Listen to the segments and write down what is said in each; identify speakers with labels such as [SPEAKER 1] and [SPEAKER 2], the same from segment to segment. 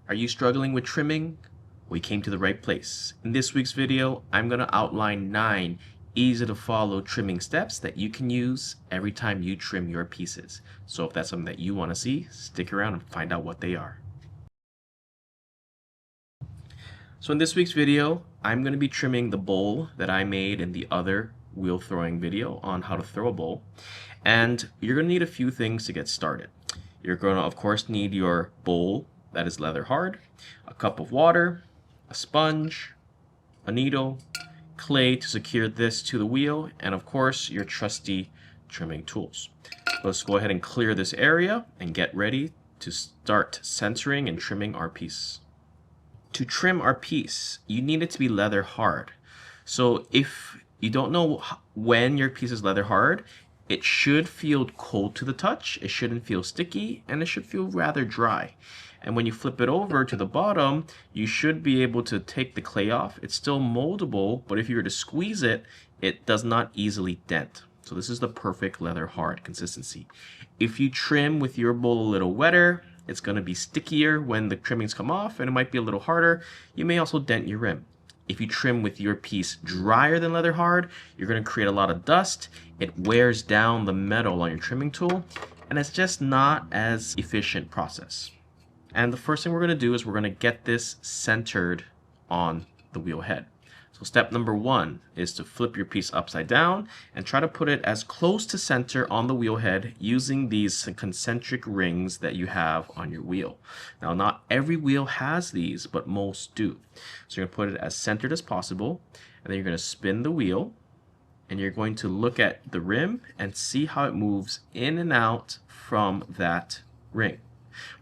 [SPEAKER 1] Are you struggling with trimming? We came to the right place. In this week's video, I'm going to outline 9 easy to follow trimming steps that you can use every time you trim your pieces. So if that's something that you want to see, stick around and find out what they are. So in this week's video, I'm going to be trimming the bowl that I made in the other wheel throwing video on how to throw a bowl. And you're going to need a few things to get started. You're going to, of course, need your bowl that is leather hard, a cup of water, a sponge, a needle, clay to secure this to the wheel, and of course, your trusty trimming tools. Let's go ahead and clear this area and get ready to start centering and trimming our piece. To trim our piece, you need it to be leather hard. So if you don't know when your piece is leather hard, it should feel cold to the touch, it shouldn't feel sticky, and it should feel rather dry. And when you flip it over to the bottom, you should be able to take the clay off. It's still moldable, but if you were to squeeze it, it does not easily dent. So this is the perfect leather hard consistency. If you trim with your bowl a little wetter, it's going to be stickier when the trimmings come off, and it might be a little harder. You may also dent your rim. If you trim with your piece drier than leather hard, you're going to create a lot of dust. It wears down the metal on your trimming tool, and it's just not as efficient process. And the first thing we're going to do is we're going to get this centered on the wheel head. So step number 1 is to flip your piece upside down and try to put it as close to center on the wheel head using these concentric rings that you have on your wheel. Now, not every wheel has these, but most do. So you're going to put it as centered as possible, and then you're going to spin the wheel, and you're going to look at the rim and see how it moves in and out from that ring.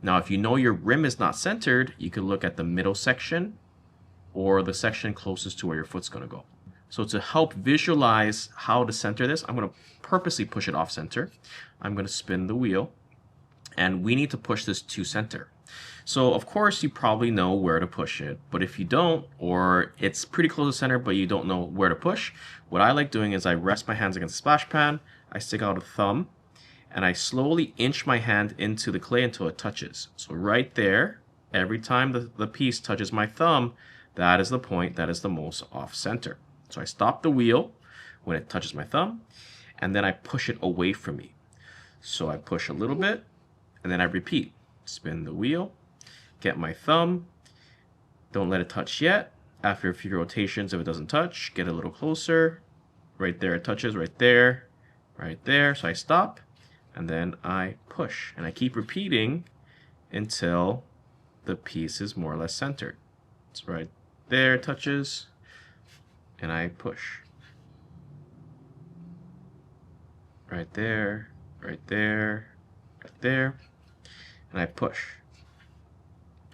[SPEAKER 1] Now, if you know your rim is not centered, you can look at the middle section or the section closest to where your foot's going to go. So to help visualize how to center this, I'm going to purposely push it off center. I'm going to spin the wheel, and we need to push this to center. So of course you probably know where to push it, but if you don't, or it's pretty close to center but you don't know where to push, what I like doing is I rest my hands against the splash pan, I stick out a thumb, and I slowly inch my hand into the clay until it touches. So right there, every time the piece touches my thumb, that is the point that is the most off center. So I stop the wheel when it touches my thumb, and then I push it away from me. So I push a little bit, and then I repeat. Spin the wheel, get my thumb, don't let it touch yet. After a few rotations, if it doesn't touch, get a little closer. Right there it touches, right there, right there. So I stop, and then I push. And I keep repeating until the piece is more or less centered. It's right there, touches, and I push. Right there, right there, right there, and I push.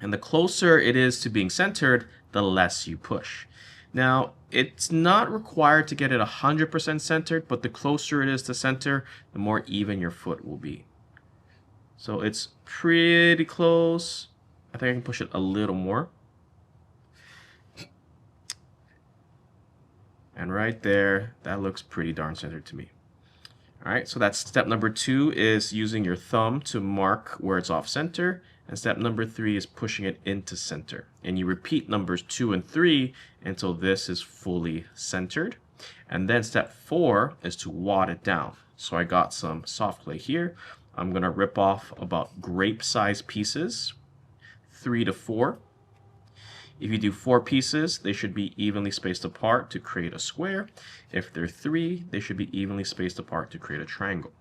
[SPEAKER 1] And the closer it is to being centered, the less you push. Now, it's not required to get it 100% centered, but the closer it is to center, the more even your foot will be. So it's pretty close. I think I can push it a little more. And right there, that looks pretty darn centered to me. All right, so that's step number 2 is using your thumb to mark where it's off center. And step number 3 is pushing it into center. And you repeat numbers 2 and 3 until this is fully centered. And then step 4 is to wad it down. So I got some soft clay here. I'm going to rip off about grape-sized pieces, 3 to 4. If you do 4 pieces, they should be evenly spaced apart to create a square. If they're 3, they should be evenly spaced apart to create a triangle.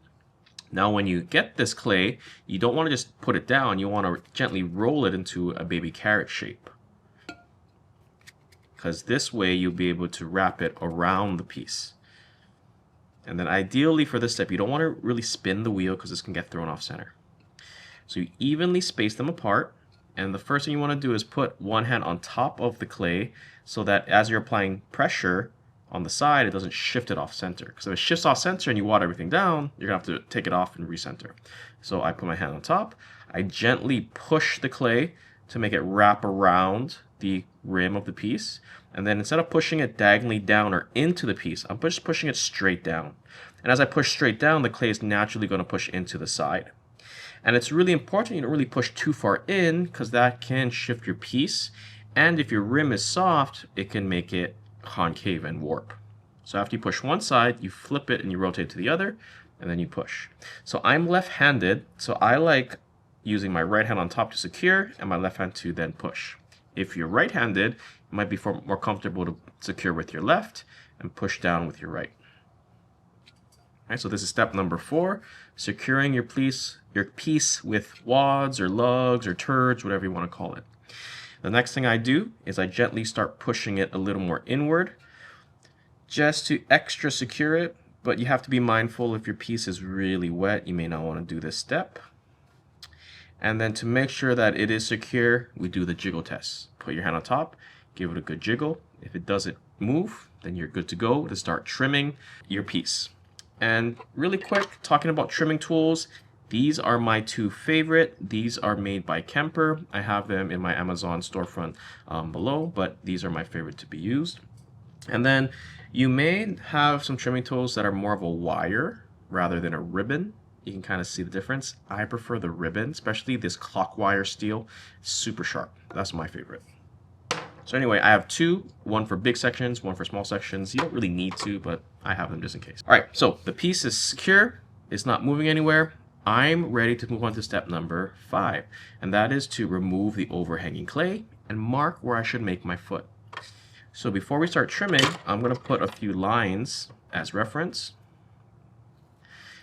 [SPEAKER 1] Now when you get this clay, you don't want to just put it down, you want to gently roll it into a baby carrot shape. Because this way you'll be able to wrap it around the piece. And then ideally for this step, you don't want to really spin the wheel because this can get thrown off center. So you evenly space them apart. And the first thing you want to do is put one hand on top of the clay so that as you're applying pressure on the side, it doesn't shift it off center. Because if it shifts off center and you wad everything down, you're going to have to take it off and recenter. So I put my hand on top. I gently push the clay to make it wrap around the rim of the piece. And then instead of pushing it diagonally down or into the piece, I'm just pushing it straight down. And as I push straight down, the clay is naturally going to push into the side. And it's really important you don't really push too far in because that can shift your piece. And if your rim is soft, it can make it concave and warp. So after you push one side, you flip it and you rotate to the other, and then you push. So I'm left-handed, so I like using my right hand on top to secure and my left hand to then push. If you're right-handed, it might be more comfortable to secure with your left and push down with your right. All right, so this is step number 4, securing your piece with wads or lugs or turds, whatever you want to call it. The next thing I do is I gently start pushing it a little more inward just to extra secure it, but you have to be mindful if your piece is really wet, you may not want to do this step. And then to make sure that it is secure, we do the jiggle test. Put your hand on top, give it a good jiggle. If it doesn't move, then you're good to go to start trimming your piece. And really quick, talking about trimming tools, these are my 2 favorite. These are made by Kemper. I have them in my Amazon storefront below, but these are my favorite to be used. And then you may have some trimming tools that are more of a wire rather than a ribbon. You can kind of see the difference. I prefer the ribbon, especially this clock wire steel. Super sharp. That's my favorite. So anyway, I have 2, one for big sections, one for small sections. You don't really need to, but I have them just in case. All right, so the piece is secure. It's not moving anywhere. I'm ready to move on to step number 5, and that is to remove the overhanging clay and mark where I should make my foot. So before we start trimming, I'm going to put a few lines as reference.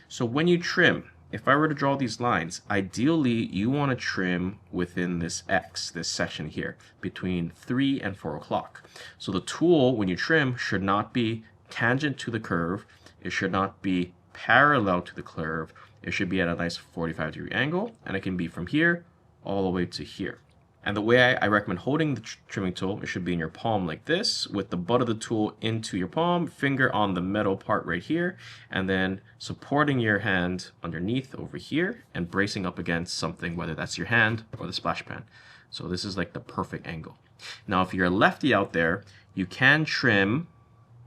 [SPEAKER 1] So when you trim, if I were to draw these lines, ideally you want to trim within this X, this section here, between 3 and 4 o'clock. So the tool, when you trim, should not be tangent to the curve. It should not be parallel to the curve. It should be at a nice 45-degree angle, and it can be from here all the way to here. And the way I recommend holding the trimming tool, it should be in your palm like this, with the butt of the tool into your palm, finger on the metal part right here, and then supporting your hand underneath over here and bracing up against something, whether that's your hand or the splash pan. So this is like the perfect angle. Now, if you're a lefty out there, you can trim,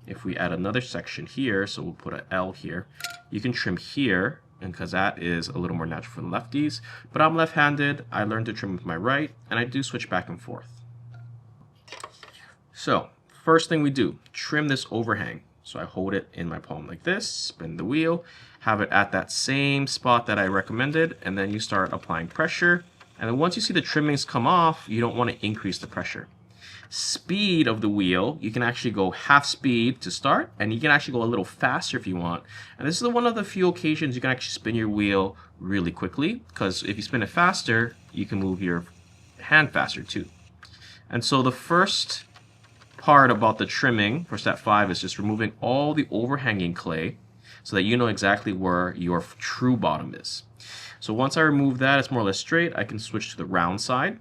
[SPEAKER 1] if we add another section here, so we'll put an L here, you can trim here, and because that is a little more natural for the lefties. But I'm left-handed, I learned to trim with my right, and I do switch back and forth. So, first thing we do, trim this overhang. So I hold it in my palm like this, spin the wheel, have it at that same spot that I recommended, and then you start applying pressure. And then once you see the trimmings come off, you don't want to increase the pressure. Speed of the wheel, you can actually go half speed to start, and you can actually go a little faster if you want. And this is one of the few occasions you can actually spin your wheel really quickly, because if you spin it faster, you can move your hand faster too. And so the first part about the trimming for step 5 is just removing all the overhanging clay so that you know exactly where your true bottom is. So once I remove that, it's more or less straight, I can switch to the round side.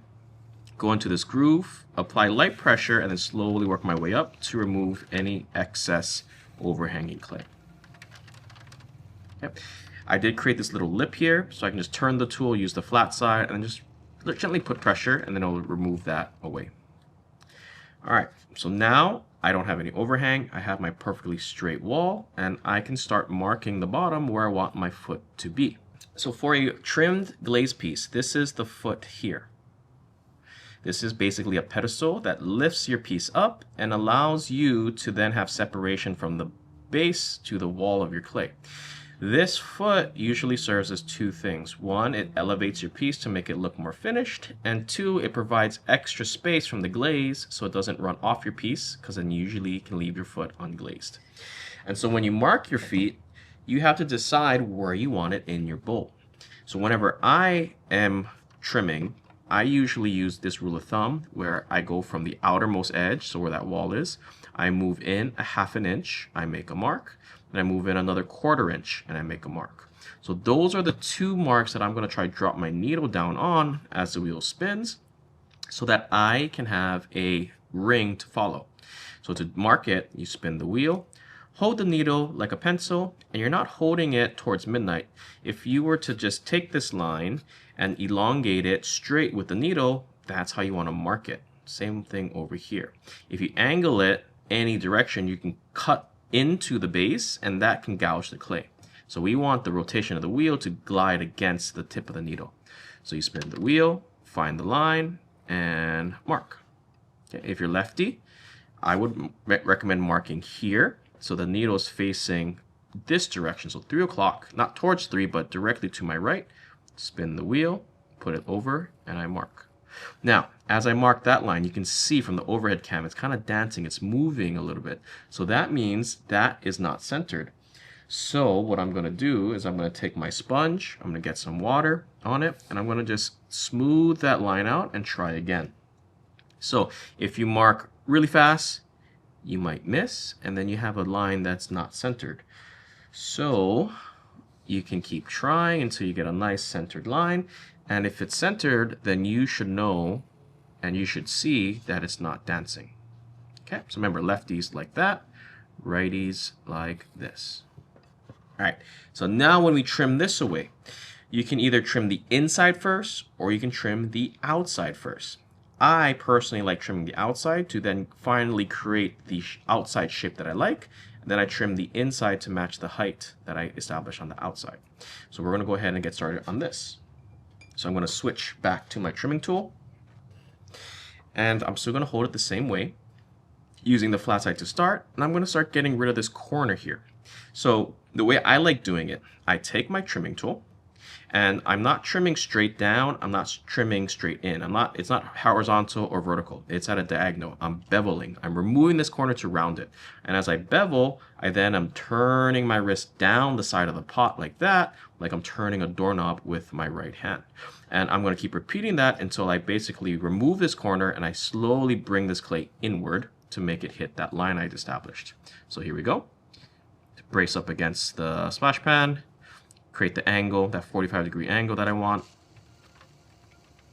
[SPEAKER 1] Go into this groove, apply light pressure, and then slowly work my way up to remove any excess overhanging clay. Okay. I did create this little lip here, so I can just turn the tool, use the flat side, and then just gently put pressure, and then it'll remove that away. All right, so now I don't have any overhang. I have my perfectly straight wall, and I can start marking the bottom where I want my foot to be. So for a trimmed glaze piece, this is the foot here. This is basically a pedestal that lifts your piece up and allows you to then have separation from the base to the wall of your clay. This foot usually serves as 2 things. 1, it elevates your piece to make it look more finished, and 2, it provides extra space from the glaze so it doesn't run off your piece, because then usually you can leave your foot unglazed. And so when you mark your feet, you have to decide where you want it in your bowl. So whenever I am trimming, I usually use this rule of thumb where I go from the outermost edge, so where that wall is, I move in a 1/2 inch, I make a mark, and I move in another 1/4 inch and I make a mark. So those are the 2 marks that I'm going to try to drop my needle down on as the wheel spins so that I can have a ring to follow. So to mark it, you spin the wheel, hold the needle like a pencil, and you're not holding it towards midnight. If you were to just take this line and elongate it straight with the needle, that's how you want to mark it. Same thing over here. If you angle it any direction, you can cut into the base, and that can gouge the clay. So we want the rotation of the wheel to glide against the tip of the needle. So you spin the wheel, find the line, and mark. Okay, if you're lefty, I would recommend marking here. So the needle is facing this direction. So 3 o'clock, not towards 3, but directly to my right. Spin the wheel, put it over, and I mark. Now, as I mark that line, you can see from the overhead cam, it's kind of dancing, it's moving a little bit. So that means that is not centered. So what I'm going to do is I'm going to take my sponge, I'm going to get some water on it, and I'm going to just smooth that line out and try again. So if you mark really fast, you might miss, and then you have a line that's not centered. So you can keep trying until you get a nice centered line. And if it's centered, then you should know and you should see that it's not dancing. Okay, so remember, lefties like that, righties like this. All right, so now when we trim this away, you can either trim the inside first or you can trim the outside first. I personally like trimming the outside to then finally create the outside shape that I like. And then I trim the inside to match the height that I established on the outside. So we're going to go ahead and get started on this. So I'm going to switch back to my trimming tool. And I'm still going to hold it the same way, using the flat side to start. And I'm going to start getting rid of this corner here. So the way I like doing it, I take my trimming tool, and I'm not trimming straight down, I'm not trimming straight in. It's not horizontal or vertical, it's at a diagonal. I'm beveling, I'm removing this corner to round it. And as I bevel, I then am turning my wrist down the side of the pot like that, like I'm turning a doorknob with my right hand. And I'm going to keep repeating that until I basically remove this corner and I slowly bring this clay inward to make it hit that line I'd established. So here we go. Brace up against the splash pan, create the angle, that 45-degree angle that I want,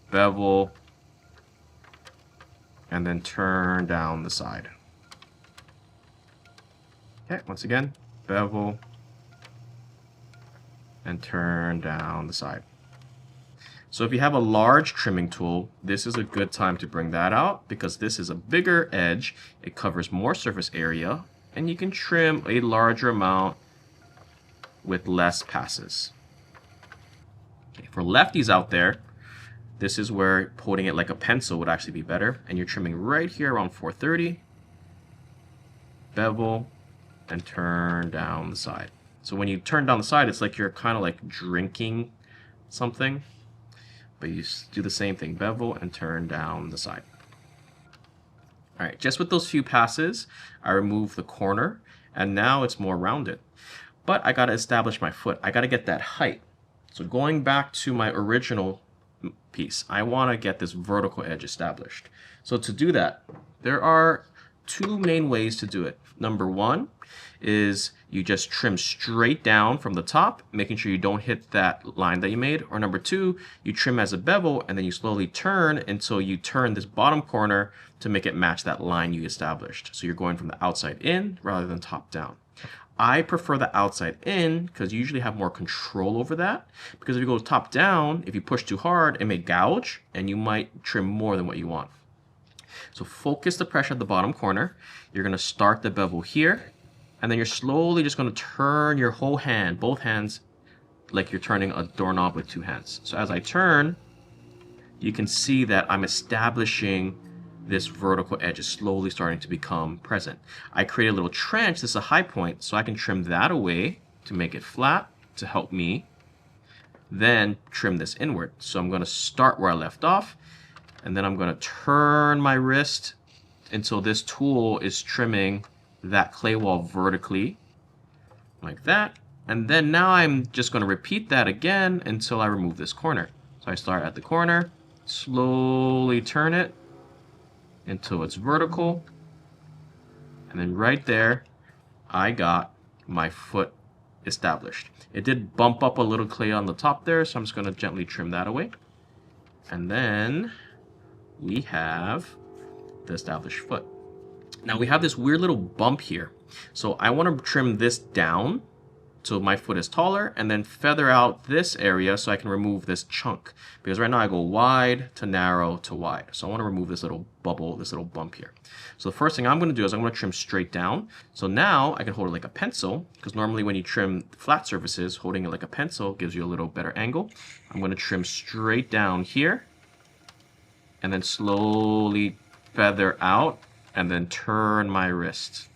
[SPEAKER 1] bevel, and then turn down the side. Okay, once again, bevel, and turn down the side. So if you have a large trimming tool, this is a good time to bring that out because this is a bigger edge, it covers more surface area, and you can trim a larger amount with less passes. Okay, for lefties out there, this is where holding it like a pencil would actually be better. And you're trimming right here around 430, bevel, and turn down the side. So when you turn down the side, it's like you're kind of like drinking something, but you do the same thing, bevel and turn down the side. All right, just with those few passes, I remove the corner, and now it's more rounded. But I gotta establish my foot. I gotta get that height. So going back to my original piece, I wanna get this vertical edge established. So to do that, there are two main ways to do it. Number one is you just trim straight down from the top, making sure you don't hit that line that you made. Or number two, you trim as a bevel and then you slowly turn until you turn this bottom corner to make it match that line you established. So you're going from the outside in rather than top down. I prefer the outside in because you usually have more control over that. Because if you go top down, if you push too hard, it may gouge and you might trim more than what you want. So focus the pressure at the bottom corner. You're going to start the bevel here, and then you're slowly just going to turn your whole hand, both hands, like you're turning a doorknob with two hands. So as I turn, you can see that I'm establishing this vertical edge is slowly starting to become present. I create a little trench, this is a high point, so I can trim that away to make it flat to help me then trim this inward. So I'm going to start where I left off, and then I'm going to turn my wrist until this tool is trimming that clay wall vertically, like that. And then now I'm just going to repeat that again until I remove this corner. So I start at the corner, slowly turn it until it's vertical, and then right there I got my foot established. It did bump up a little clay on the top there, so I'm just going to gently trim that away. And then we have the established foot. Now we have this weird little bump here, so I want to trim this down so my foot is taller, and then feather out this area so I can remove this chunk. Because right now I go wide to narrow to wide. So I want to remove this little bubble, this little bump here. So the first thing I'm going to do is I'm going to trim straight down. So now I can hold it like a pencil, because normally when you trim flat surfaces, holding it like a pencil gives you a little better angle. I'm going to trim straight down here, and then slowly feather out, and then turn my wrist.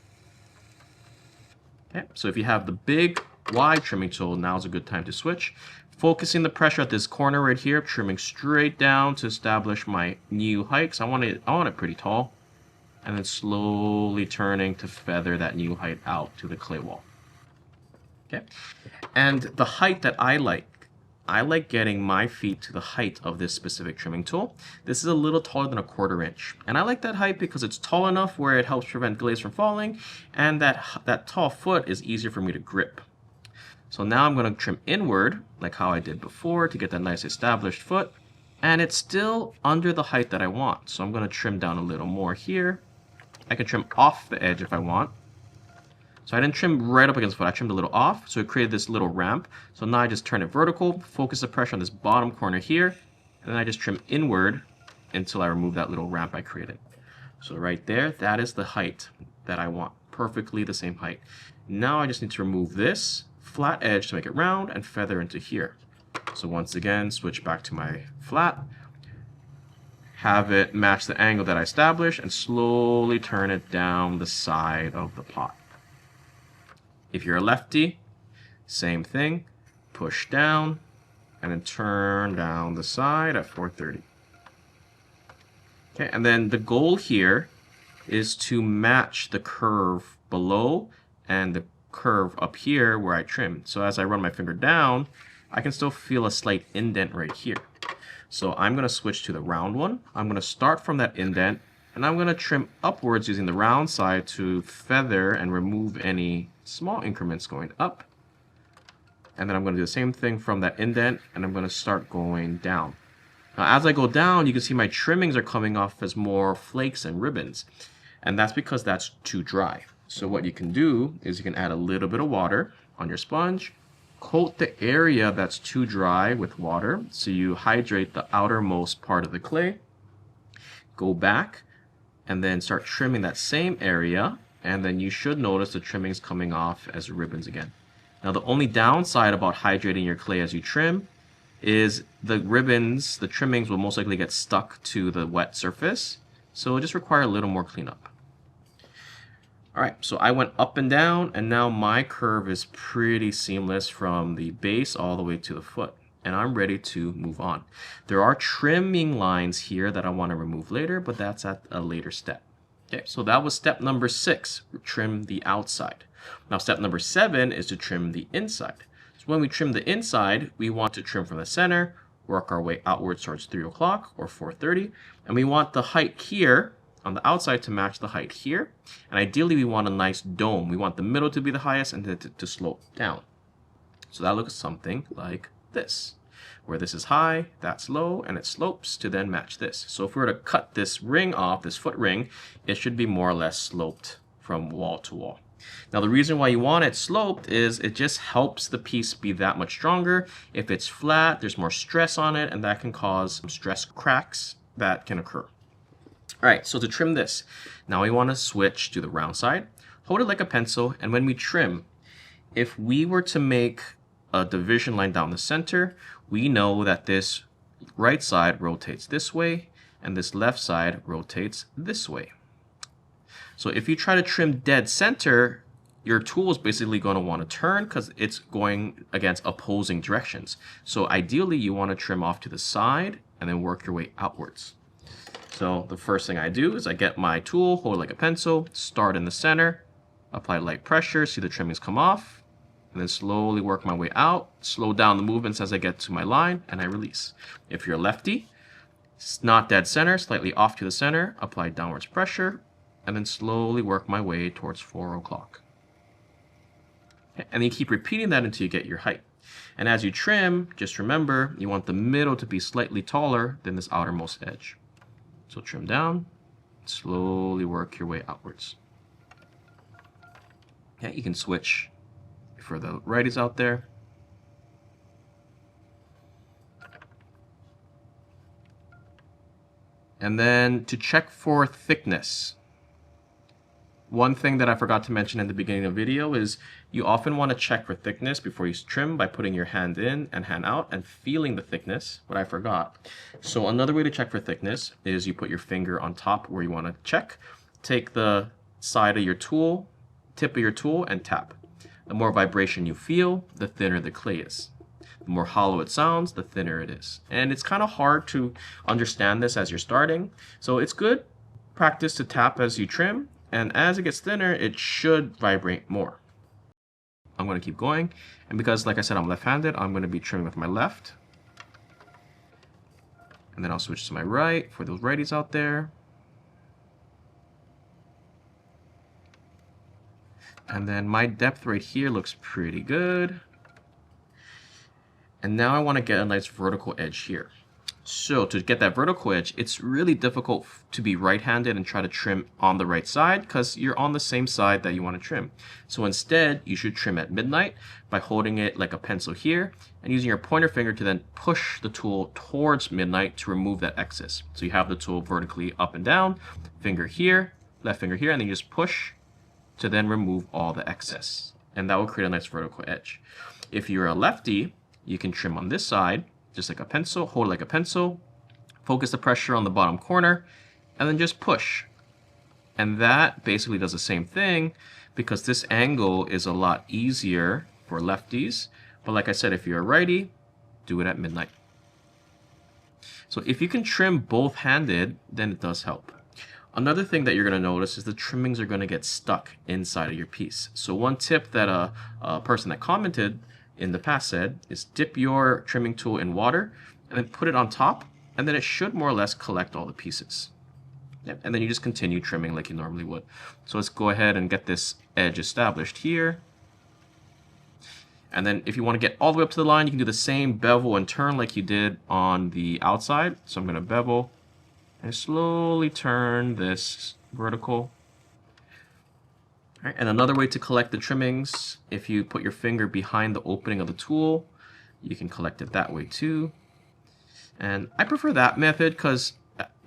[SPEAKER 1] Okay, so if you have the big wide trimming tool, now's a good time to switch. Focusing the pressure at this corner right here, trimming straight down to establish my new height. So I want it pretty tall. And then slowly turning to feather that new height out to the clay wall. Okay, and the height that I like getting my feet to the height of this specific trimming tool. This is a little taller than a 1/4 inch. And I like that height because it's tall enough where it helps prevent glaze from falling, and that tall foot is easier for me to grip. So now I'm going to trim inward, like how I did before, to get that nice established foot. And it's still under the height that I want. So I'm going to trim down a little more here. I can trim off the edge if I want. So I didn't trim right up against the foot, I trimmed a little off, so it created this little ramp. So now I just turn it vertical, focus the pressure on this bottom corner here, and then I just trim inward until I remove that little ramp I created. So right there, that is the height that I want, perfectly the same height. Now I just need to remove this flat edge to make it round and feather into here. So once again, switch back to my flat, have it match the angle that I established, and slowly turn it down the side of the pot. If you're a lefty, same thing, push down, and then turn down the side at 430. Okay, and then the goal here is to match the curve below and the curve up here where I trimmed. So as I run my finger down, I can still feel a slight indent right here. So I'm going to switch to the round one. I'm going to start from that indent, and I'm going to trim upwards using the round side to feather and remove any small increments going up. And then I'm going to do the same thing from that indent, and I'm going to start going down. Now as I go down, you can see my trimmings are coming off as more flakes and ribbons. And that's because that's too dry. So what you can do is you can add a little bit of water on your sponge, coat the area that's too dry with water, so you hydrate the outermost part of the clay, go back, and then start trimming that same area, and then you should notice the trimmings coming off as ribbons again. Now the only downside about hydrating your clay as you trim is the ribbons, the trimmings will most likely get stuck to the wet surface, so it'll just require a little more cleanup. Alright, so I went up and down, and now my curve is pretty seamless from the base all the way to the foot. And I'm ready to move on. There are trimming lines here that I want to remove later, but that's at a later step. Okay, so that was step number 6, trim the outside. Now step number 7 is to trim the inside. So when we trim the inside, we want to trim from the center, work our way outwards towards 3 o'clock or 4:30, and we want the height here on the outside to match the height here. And ideally we want a nice dome. We want the middle to be the highest and to slope down. So that looks something like this, where this is high, that's low, and it slopes to then match this. So if we were to cut this ring off, this foot ring, it should be more or less sloped from wall to wall. Now the reason why you want it sloped is it just helps the piece be that much stronger. If it's flat, there's more stress on it, and that can cause some stress cracks that can occur. Alright, so to trim this, now we want to switch to the round side, hold it like a pencil, and when we trim, if we were to make a division line down the center, we know that this right side rotates this way, and this left side rotates this way. So if you try to trim dead center, your tool is basically going to want to turn because it's going against opposing directions. So ideally, you want to trim off to the side and then work your way outwards. So the first thing I do is I get my tool, hold it like a pencil, start in the center, apply light pressure, see the trimmings come off, and then slowly work my way out, slow down the movements as I get to my line, and I release. If you're a lefty, it's not dead center, slightly off to the center, apply downwards pressure, and then slowly work my way towards 4 o'clock. Okay, and then you keep repeating that until you get your height. And as you trim, just remember, you want the middle to be slightly taller than this outermost edge. So trim down, slowly work your way outwards. Okay, you can switch for the righties out there. And then to check for thickness, one thing that I forgot to mention in the beginning of the video is you often want to check for thickness before you trim by putting your hand in and hand out and feeling the thickness, what I forgot. So another way to check for thickness is you put your finger on top where you want to check, take the side of your tool, tip of your tool, and tap. The more vibration you feel, the thinner the clay is. The more hollow it sounds, the thinner it is. And it's kind of hard to understand this as you're starting. So it's good practice to tap as you trim. And as it gets thinner, it should vibrate more. I'm going to keep going. And because, like I said, I'm left-handed, I'm going to be trimming with my left. And then I'll switch to my right for those righties out there. And then my depth right here looks pretty good. And now I want to get a nice vertical edge here. So to get that vertical edge, it's really difficult to be right-handed and try to trim on the right side because you're on the same side that you want to trim. So instead, you should trim at midnight by holding it like a pencil here and using your pointer finger to then push the tool towards midnight to remove that excess. So you have the tool vertically up and down, finger here, left finger here, and then you just push to then remove all the excess. And that will create a nice vertical edge. If you're a lefty, you can trim on this side, just like a pencil, hold it like a pencil, focus the pressure on the bottom corner, and then just push. And that basically does the same thing because this angle is a lot easier for lefties. But like I said, if you're a righty, do it at midnight. So if you can trim both-handed, then it does help. Another thing that you're going to notice is the trimmings are going to get stuck inside of your piece. So one tip that a person that commented in the past said is dip your trimming tool in water and then put it on top, and then it should more or less collect all the pieces. Yep. And then you just continue trimming like you normally would. So let's go ahead and get this edge established here. And then if you want to get all the way up to the line, you can do the same bevel and turn like you did on the outside. So I'm going to bevel and slowly turn this vertical. Right, and another way to collect the trimmings, if you put your finger behind the opening of the tool, you can collect it that way too. And I prefer that method because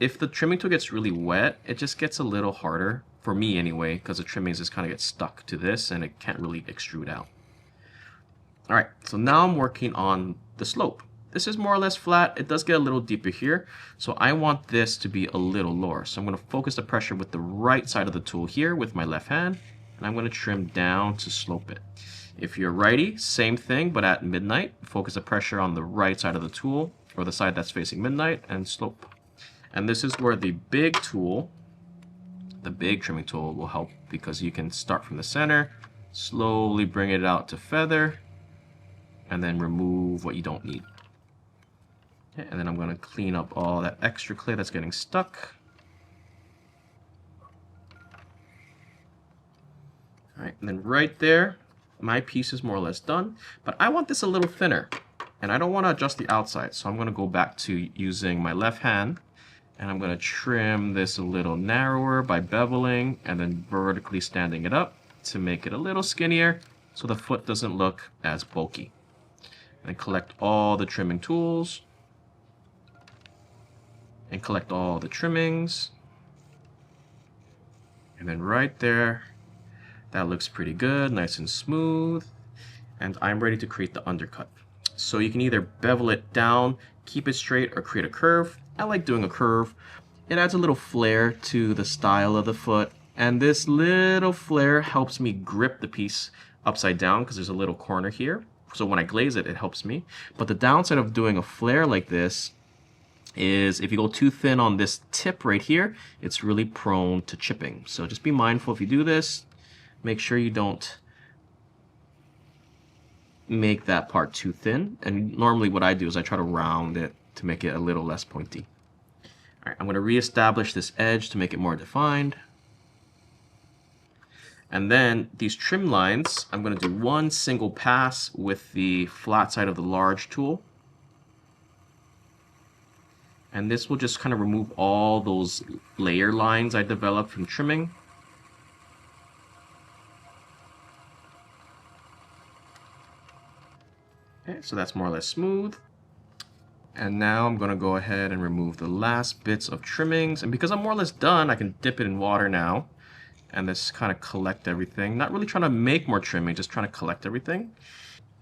[SPEAKER 1] if the trimming tool gets really wet, it just gets a little harder, for me anyway, because the trimmings just kind of get stuck to this and it can't really extrude out. All right, so now I'm working on the slope. This is more or less flat. It does get a little deeper here. So I want this to be a little lower. So I'm going to focus the pressure with the right side of the tool here with my left hand. And I'm going to trim down to slope it. If you're righty, same thing, but at midnight, focus the pressure on the right side of the tool or the side that's facing midnight and slope. And this is where the big tool, the big trimming tool will help because you can start from the center, slowly bring it out to feather, and then remove what you don't need. Okay, and then I'm going to clean up all that extra clay that's getting stuck. All right, and then right there, my piece is more or less done, but I want this a little thinner, and I don't want to adjust the outside, so I'm going to go back to using my left hand, and I'm going to trim this a little narrower by beveling and then vertically standing it up to make it a little skinnier so the foot doesn't look as bulky. And collect all the trimming tools, and collect all the trimmings, and then right there, that looks pretty good, nice and smooth, and I'm ready to create the undercut. So you can either bevel it down, keep it straight, or create a curve. I like doing a curve. It adds a little flair to the style of the foot, and this little flair helps me grip the piece upside down because there's a little corner here. So when I glaze it, it helps me. But the downside of doing a flare like this is if you go too thin on this tip right here, it's really prone to chipping. So just be mindful if you do this. Make sure you don't make that part too thin. And normally what I do is I try to round it to make it a little less pointy. All right, I'm going to reestablish this edge to make it more defined. And then these trim lines, I'm going to do one single pass with the flat side of the large tool. And this will just kind of remove all those layer lines I developed from trimming. so that's more or less smooth. And now I'm gonna go ahead and remove the last bits of trimmings. And because I'm more or less done, I can dip it in water now and just kind of collect everything. Not really trying to make more trimming, just trying to collect everything.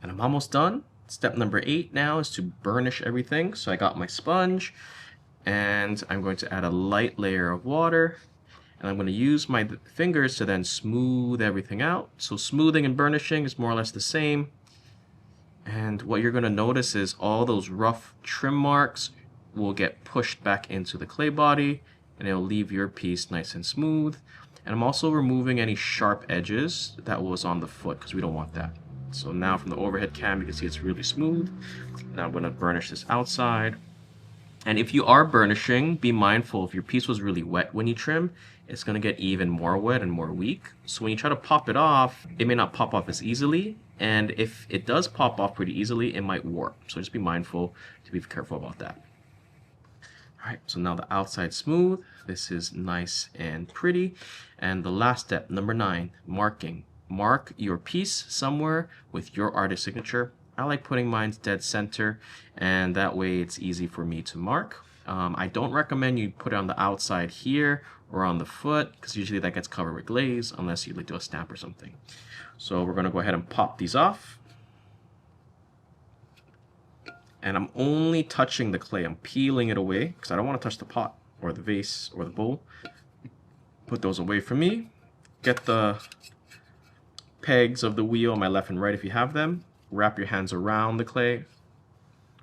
[SPEAKER 1] And I'm almost done. Step number 8 now is to burnish everything. So I got my sponge and I'm going to add a light layer of water. And I'm going to use my fingers to then smooth everything out. So smoothing and burnishing is more or less the same. And what you're going to notice is all those rough trim marks will get pushed back into the clay body and it'll leave your piece nice and smooth. And I'm also removing any sharp edges that was on the foot because we don't want that. So now from the overhead cam you can see it's really smooth. Now I'm going to burnish this outside. And if you are burnishing, be mindful if your piece was really wet when you trim, it's going to get even more wet and more weak. So when you try to pop it off, it may not pop off as easily. And if it does pop off pretty easily, it might warp. So just be mindful to be careful about that. All right, so now the outside smooth. This is nice and pretty. And the last step, number 9, marking. Mark your piece somewhere with your artist signature. I like putting mine dead center, and that way it's easy for me to mark. I don't recommend you put it on the outside here or on the foot, because usually that gets covered with glaze unless you like do a stamp or something. So we're going to go ahead and pop these off. And I'm only touching the clay. I'm peeling it away because I don't want to touch the pot or the vase or the bowl. Put those away from me. Get the pegs of the wheel on my left and right if you have them. Wrap your hands around the clay.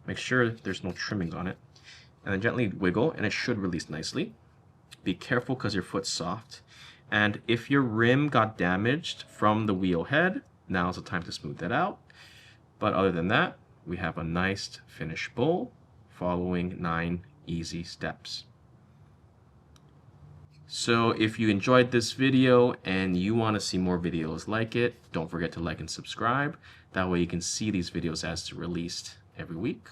[SPEAKER 1] Make sure there's no trimmings on it. And then gently wiggle and it should release nicely. Be careful because your foot's soft. And if your rim got damaged from the wheel head, now's the time to smooth that out. But other than that, we have a nice finished bowl following 9 easy steps. So if you enjoyed this video and you want to see more videos like it, don't forget to like and subscribe. That way you can see these videos as they're released every week.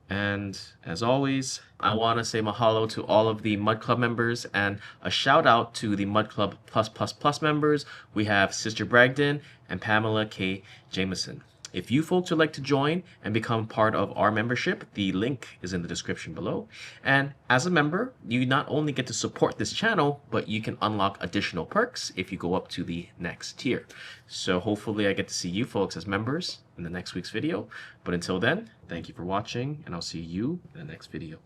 [SPEAKER 1] And as always, I want to say mahalo to all of the Mud Club members and a shout out to the Mud Club Plus members. We have Sister Bragdon and Pamela K. Jameson. If you folks would like to join and become part of our membership, the link is in the description below. And as a member, you not only get to support this channel, but you can unlock additional perks if you go up to the next tier. So hopefully I get to see you folks as members in the next week's video. But until then, thank you for watching, and I'll see you in the next video.